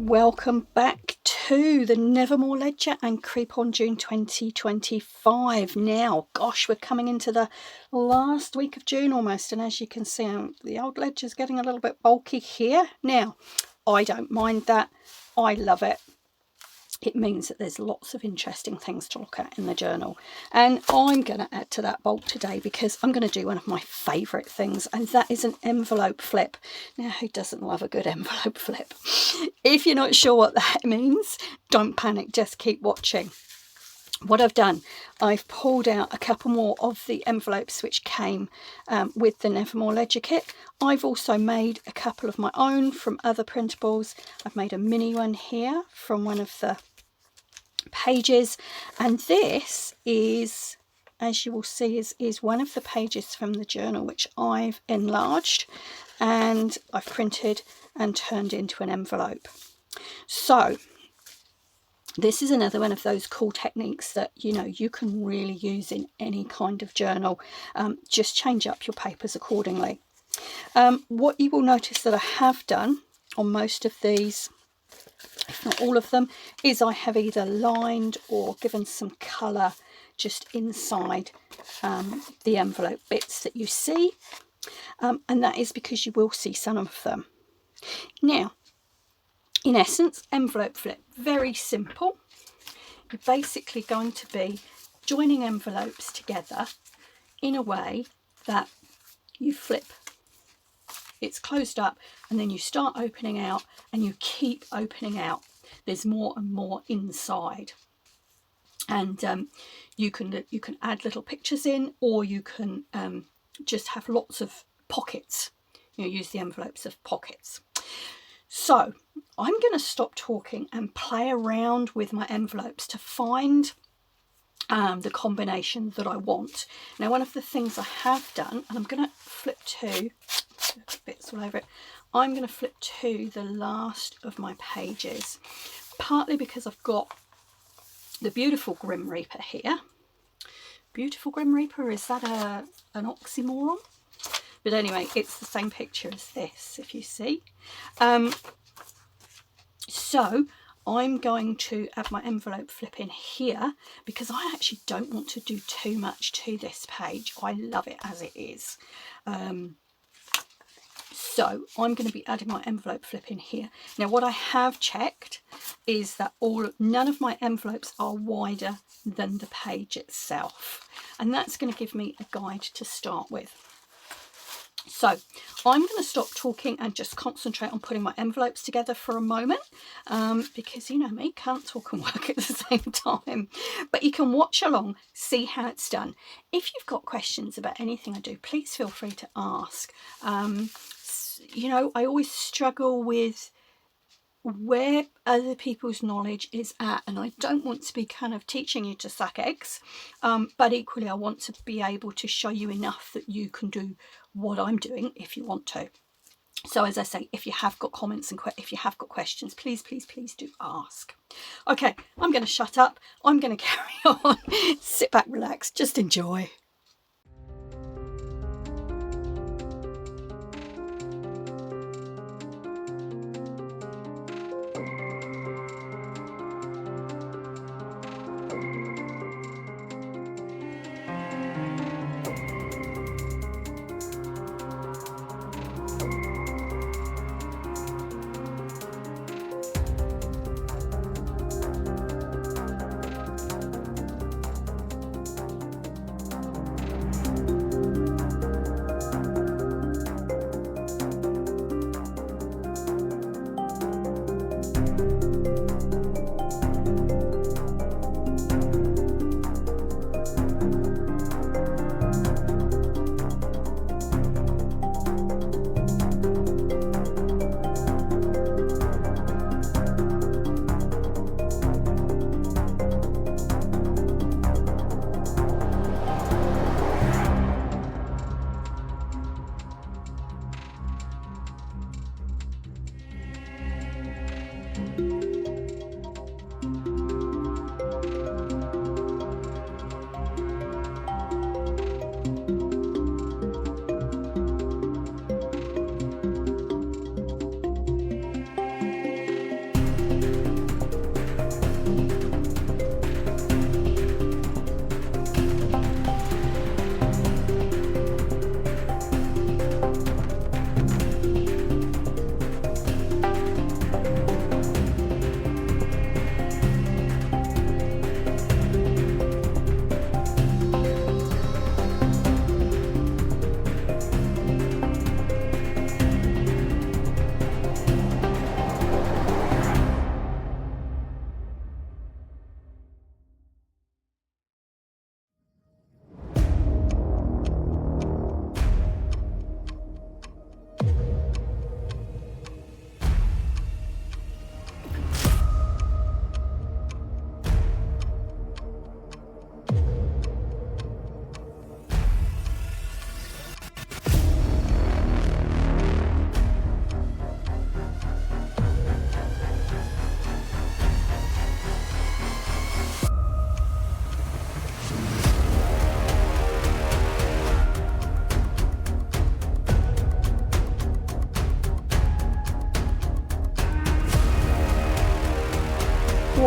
Welcome back to the Nevermore Ledger and Creep on June 2025. Now, gosh, we're coming into the last week of June almost, and as you can see, the old ledger's getting a little bit bulky here. Now, I don't mind that. I love it. It means that there's lots of interesting things to look at in the journal, and I'm going to add to that bulk today because I'm going to do one of my favourite things, and that is an envelope flip. Now, who doesn't love a good envelope flip? If you're not sure what that means, don't panic, just keep watching. What I've done, I've pulled out a couple more of the envelopes which came with the Nevermore Ledger kit. I've also made a couple of my own from other printables. I've made a mini one here from one of the pages, and this is, as you will see, is one of the pages from the journal which I've enlarged and I've printed and turned into an envelope. So this is another one of those cool techniques that you can really use in any kind of journal. Just change up your papers accordingly. What you will notice that I have done on most of these, if not all of them, is I have either lined or given some colour just inside the envelope bits that you see, and that is because you will see some of them. Now, in essence, envelope flip, very simple. You're basically going to be joining envelopes together in a way that you flip. It's closed up and then you start opening out and you keep opening out. There's more and more inside. And you can add little pictures in, or you can just have lots of pockets. Use the envelopes as pockets. So I'm going to stop talking and play around with my envelopes to find the combination that I want. Now, one of the things I have done, and I'm going to flip to, bits all over it, I'm going to flip to the last of my pages, partly because I've got the beautiful Grim Reaper here. Beautiful Grim Reaper, is that an oxymoron? But anyway, it's the same picture as this, if you see. So I'm going to add my envelope flip in here because I actually don't want to do too much to this page. I love it as it is. So I'm going to be adding my envelope flip in here. Now, what I have checked is that none of my envelopes are wider than the page itself. And that's going to give me a guide to start with. So I'm going to stop talking and just concentrate on putting my envelopes together for a moment, because you know me, can't talk and work at the same time. But you can watch along, see how it's done. If you've got questions about anything I do, please feel free to ask. I always struggle with where other people's knowledge is at, and I don't want to be kind of teaching you to suck eggs, but equally I want to be able to show you enough that you can do what I'm doing if you want to. So as I say, if you have got comments and if you have got questions, please do ask. Okay, I'm going to shut up. I'm going to carry on. Sit back, relax, just enjoy.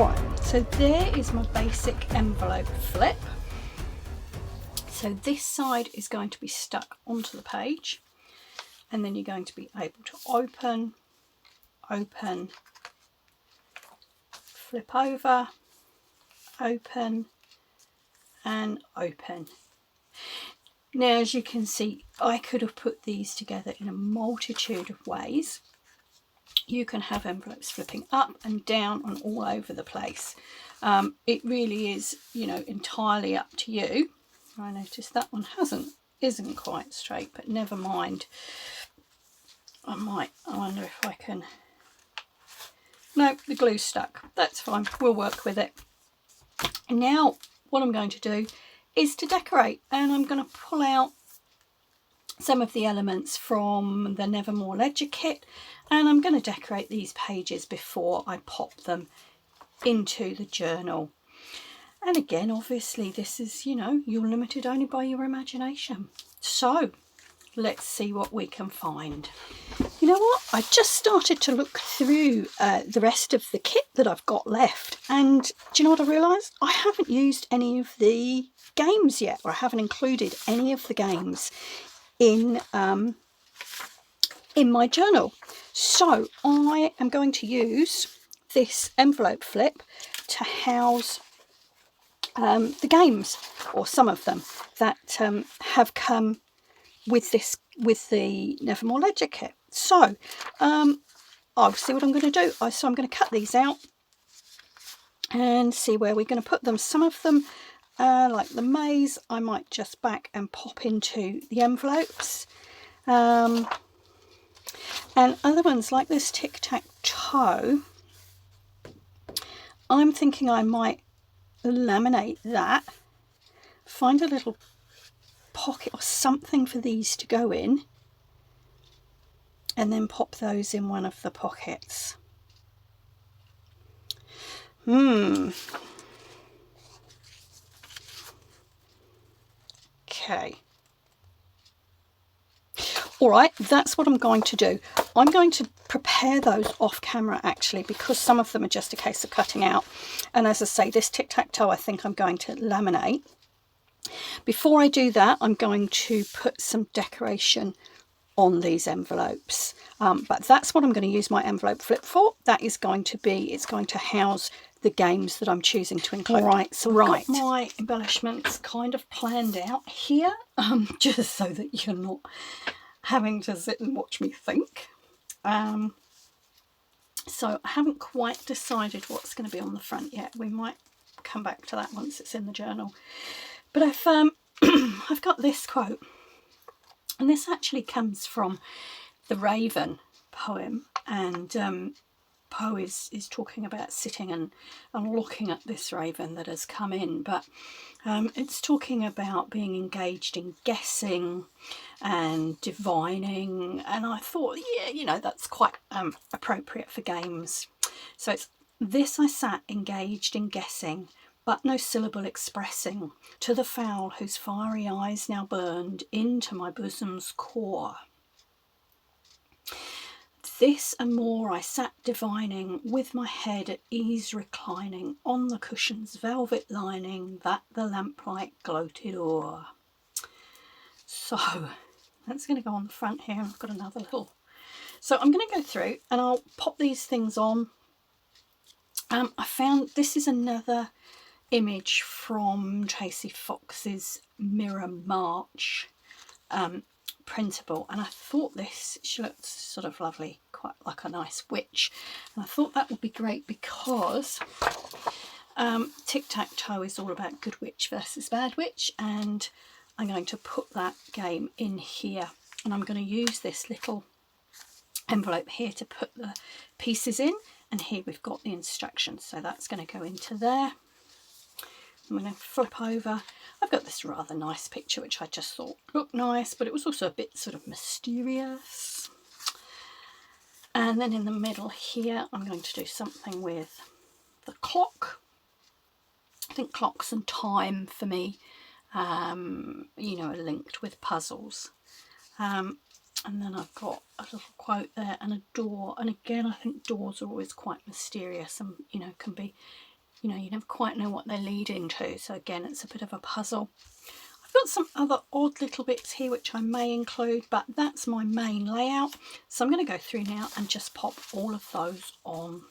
Alright, so there is my basic envelope flip. So this side is going to be stuck onto the page, and then you're going to be able to open, open, flip over, open and open. Now, as you can see, I could have put these together in a multitude of ways. You can have envelopes flipping up and down and all over the place. It really is, you know, entirely up to you. I noticed that one isn't quite straight, but never mind. I wonder if I can. No, the glue's stuck. That's fine. We'll work with it. Now, what I'm going to do is to decorate, and I'm going to pull out some of the elements from the Nevermore Ledger kit, and I'm going to decorate these pages before I pop them into the journal. And again, obviously, this is, you know, you're limited only by your imagination. So let's see what we can find. You know what? I just started to look through the rest of the kit that I've got left, and do you know what I realised? I haven't used any of the games yet, or I haven't included any of the games in my journal. So I am going to use this envelope flip to house the games, or some of them, that have come with the Nevermore Ledger kit. So I'll see what I'm going to do. So I'm going to cut these out and see where we're going to put them. Some of them, like the maze, I might just back and pop into the envelopes. And other ones like this tic-tac-toe, I'm thinking I might laminate that, find a little pocket or something for these to go in, and then pop those in one of the pockets. Okay. All right, that's what I'm going to do. I'm going to prepare those off camera, actually, because some of them are just a case of cutting out. And as I say, this tic-tac-toe I think I'm going to laminate. Before I do that, I'm going to put some decoration on these envelopes. But that's what I'm going to use my envelope flip for. That is going to be, it's going to house the games that I'm choosing to include. Right, so I've got my embellishments kind of planned out here, just so that you're not having to sit and watch me think. So I haven't quite decided what's going to be on the front yet. We might come back to that once it's in the journal. But I've got this quote, and this actually comes from the Raven poem, and Poe is talking about sitting and looking at this raven that has come in, but it's talking about being engaged in guessing and divining, and I thought, yeah, you know, that's quite appropriate for games. So it's this: I sat engaged in guessing, but no syllable expressing, to the fowl whose fiery eyes now burned into my bosom's core. This and more I sat divining, with my head at ease reclining on the cushion's velvet lining that the lamplight gloated o'er. So that's going to go on the front here. I've got another little. So I'm going to go through and I'll pop these things on. I found this is another image from Tracie Fox's Mirror March printable, and I thought she looked sort of lovely, quite like a nice witch, and I thought that would be great because tic-tac-toe is all about good witch versus bad witch, and I'm going to put that game in here, and I'm going to use this little envelope here to put the pieces in, and here we've got the instructions, so that's going to go into there. I'm going to flip over. I've got this rather nice picture which I just thought looked nice, but it was also a bit sort of mysterious. And then in the middle here I'm going to do something with the clock. I think clocks and time for me, you know, are linked with puzzles. And then I've got a little quote there and a door. And again, I think doors are always quite mysterious and, you know, can be you know, you never quite know what they're leading to. So again, it's a bit of a puzzle. I've got some other odd little bits here which I may include, but that's my main layout. So I'm going to go through now and just pop all of those on.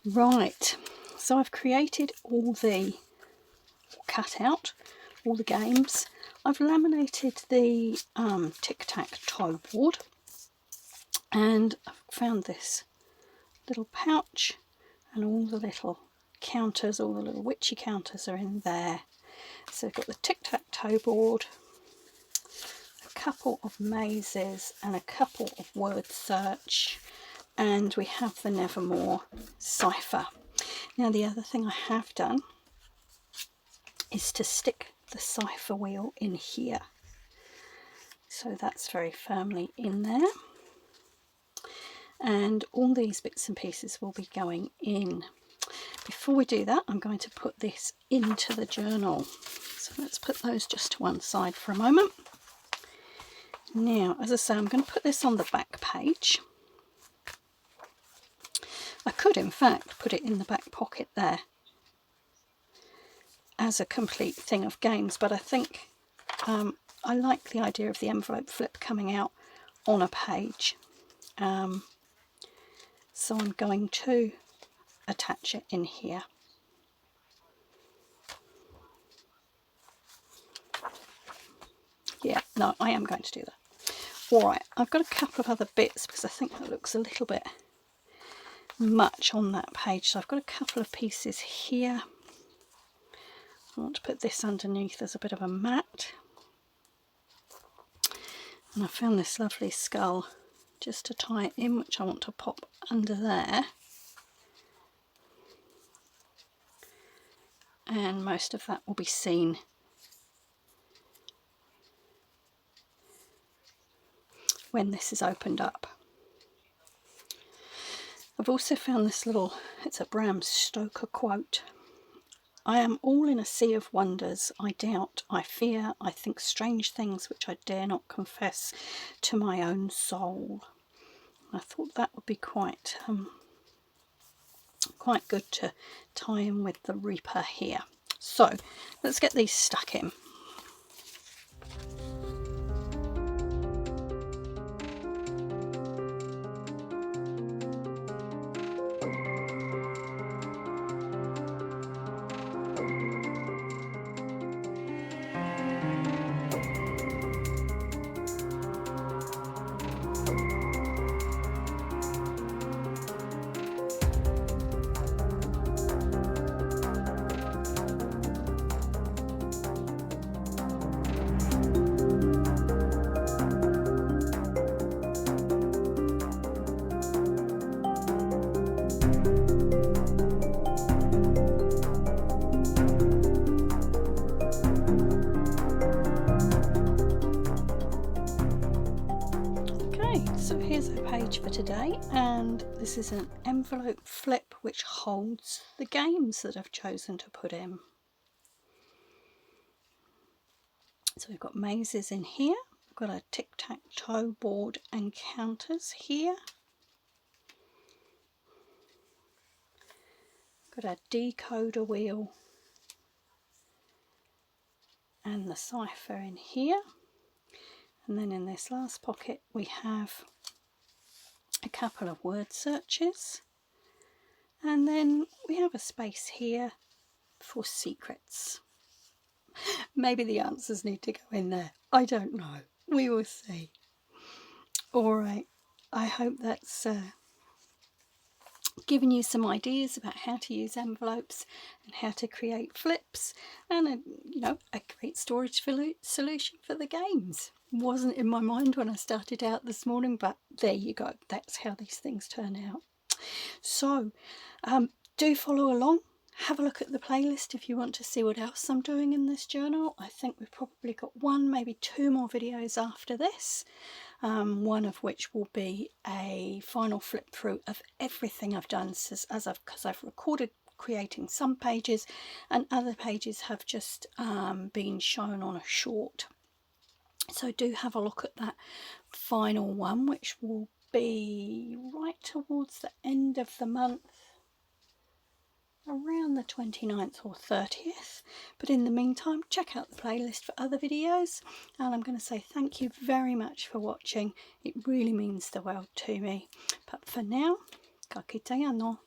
Right, so I've created all the cut out all the games. I've laminated the tic-tac-toe board, and I've found this little pouch, and all the little counters, all the little witchy counters are in there. So I've got the tic-tac-toe board, a couple of mazes and a couple of word search, and we have the Nevermore cipher. Now the other thing I have done is to stick the cipher wheel in here, so that's very firmly in there, and all these bits and pieces will be going in. Before we do that, I'm going to put this into the journal, so let's put those just to one side for a moment. Now, as I say, I'm going to put this on the back page. I could in fact put it in the back pocket there as a complete thing of games, but I think I like the idea of the envelope flip coming out on a page, so I'm going to attach it in here. Yeah, no, I am going to do that. Right, I've got a couple of other bits because I think that looks a little bit much on that page. So I've got a couple of pieces here. I want to put this underneath as a bit of a mat. And I found this lovely skull just to tie it in, which I want to pop under there. And most of that will be seen when this is opened up. I've also found this little, it's a Bram Stoker quote. I am all in a sea of wonders. I doubt, I fear, I think strange things which I dare not confess to my own soul. I thought that would be quite good to tie in with the Reaper here. So let's get these stuck in. So here's our page for today, and this is an envelope flip which holds the games that I've chosen to put in. So we've got mazes in here, we've got a tic-tac-toe board and counters here, got a decoder wheel and the cipher in here, and then in this last pocket we have a couple of word searches, and then we have a space here for secrets. Maybe the answers need to go in there. I don't know. We will see. Alright, I hope that's given you some ideas about how to use envelopes and how to create flips and a great storage solution for the games. Wasn't in my mind when I started out this morning, but there you go. That's how these things turn out. So do follow along. Have a look at the playlist if you want to see what else I'm doing in this journal. I think we've probably got one, maybe two more videos after this, one of which will be a final flip through of everything I've done because I've recorded creating some pages and other pages have just been shown on a short. So do have a look at that final one, which will be right towards the end of the month, around the 29th or 30th. But in the meantime, check out the playlist for other videos, and I'm going to say thank you very much for watching. It really means the world to me. But for now, ka kite anō.